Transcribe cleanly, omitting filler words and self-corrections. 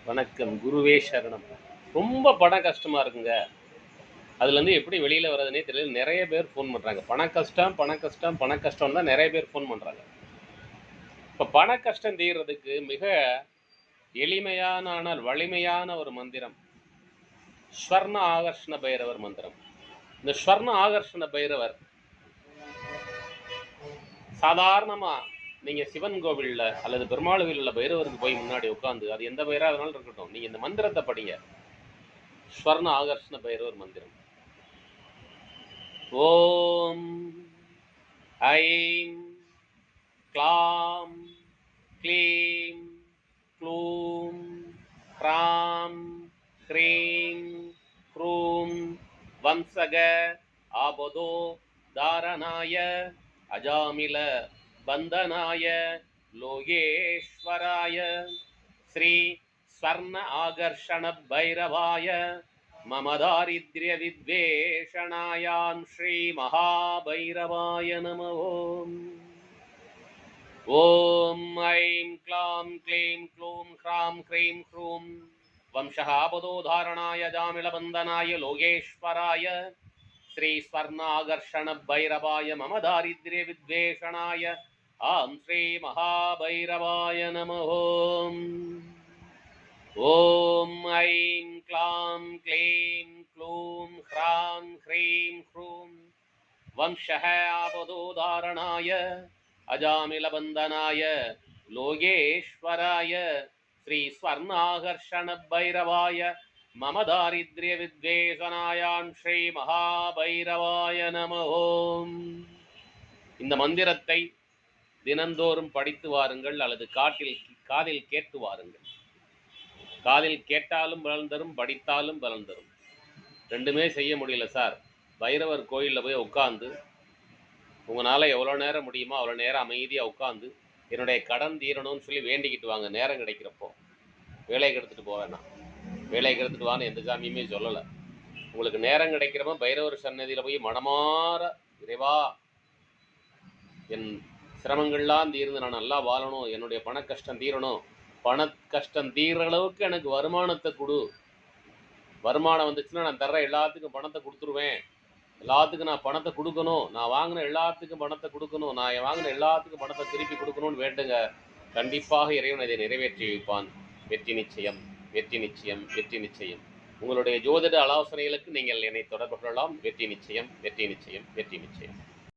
வணக்கம். குருவே சரணம். ரொம்ப பண கஷ்டமா இருக்குங்க. அதுலேருந்து எப்படி வெளியில வர்றதுன்னே தெரியல. நெறைய பேர் ஃபோன் பண்றாங்க. பண கஷ்டம், பண கஷ்டம், பண கஷ்டம்னு தான் நெறைய பேர் ஃபோன் பண்றாங்க. இப்ப பண கஷ்டம் தீர்றதுக்கு மிக எளிமையான ஆனால் வலிமையான ஒரு மந்திரம். ஸ்வர்ண ஆகர்ஷண பைரவர் மந்திரம். இந்த ஸ்வர்ண ஆகர்ஷண பைரவர் சாதாரணமா நீங்க சிவன் கோவில்ல அல்லது பெருமாள் கோவில்ல உள்ள பைரவருக்கு போய் முன்னாடி உட்கார்ந்து, அது எந்த பைரவா இருந்தாலும் இருக்கட்டும், நீங்க இந்த மந்திரத்த படிங்க. ஸ்வர்ண ஆகர்ஷண பைரவர் மந்திரம். ஓம் ஐம் க்ளாம் க்ளீம் க்ளூம் க்ராம் க்ரீம் க்ரூம் வம்சக ஆபதோ தாரணாய அஜாமில பந்தனாய லோகேஸ்வராய ஸ்ரீ ஸ்வர்ண ஆகர்ஷண பைரவாய மம தாரித்ர்ய வித்வேஷணாயாம் ஸ்ரீ மகாபைரவாய நம ஓம். ஓம் ஐம் க்ளாம் க்ளீம் க்ளூம் க்ராம் க்ரீம் க்ரூம் வம்சः ஆபதோதாரணாய ஜாமிளபந்தனாய லோகேஸ்வராய ஸ்ரீ ஸ்வர்ணாகர்ஷண பைரவாய மம தாரித்ர்ய வித்வேஷணாய ஆம் ஸ்ரீ மகாபைரவாய நம ஓம். ஓம் ஐம் க்ளாம் க்ளீம் க்ளூம் க்ராம் க்ரீம் க்ரூம் வம்சः ஆபதோதாரணாய அஜாமிலபந்தனாய லோகேஸ்வராய ஸ்ரீ ஸ்வர்ணாகர்ஷண பைரவாய மம தாரித்ர்ய வித்வேஷனாயாம் ஸ்ரீ மகாபைரவாய நம ஓம். இந்த மந்திரத்தை தினந்தோறும் படித்து வாருங்கள் அல்லது காதில் கேட்டு வாருங்கள். காதில் கேட்டாலும் பலன் தரும், படித்தாலும் பலன் தரும். ரெண்டுமே செய்ய முடியல சார். பைரவர் கோயிலில் போய் உட்காந்து உங்களால் எவ்வளோ நேரம் முடியுமோ அவ்வளோ நேரம் அமைதியாக உட்காந்து என்னுடைய கடன் தீரணும்னு சொல்லி வேண்டிக்கிட்டு வாங்க. நேரம் கிடைக்கிறப்போ வேலைக்கு எடுத்துகிட்டு போவேண்ணா, வேலைக்கு எடுத்துகிட்டு வான்னு எந்த சாமியுமே சொல்லலை. உங்களுக்கு நேரம் கிடைக்கிறப்ப பைரவர் சன்னதியில் போய் மனமாற இறைவா, என் சிரமங்கள்லாம் தீர்ந்து நான் நல்லா வாழணும், என்னுடைய பண கஷ்டம் தீரணும், பண கஷ்டம் தீர்ற அளவுக்கு எனக்கு வருமானத்தை கொடு, வருமானம் வந்துச்சுன்னா நான் தர்ற எல்லாத்துக்கும் பணத்தை கொடுத்துருவேன், எல்லாத்துக்கும் நான் பணத்தை கொடுக்கணும், நான் வாங்கின எல்லாத்துக்கும் பணத்தை கொடுக்கணும், நான் வாங்கின எல்லாத்துக்கும் பணத்தை திருப்பி கொடுக்கணும்னு வேண்டுங்க. கண்டிப்பாக இறைவன் இதை நிறைவேற்றி வைப்பான். வெற்றி நிச்சயம், வெற்றி நிச்சயம், வெற்றி நிச்சயம். உங்களுடைய ஜோதிட ஆலோசனைகளுக்கு நீங்கள் என்னை தொடர்பு கொள்ளலாம். வெற்றி நிச்சயம், வெற்றி நிச்சயம், வெற்றி நிச்சயம்.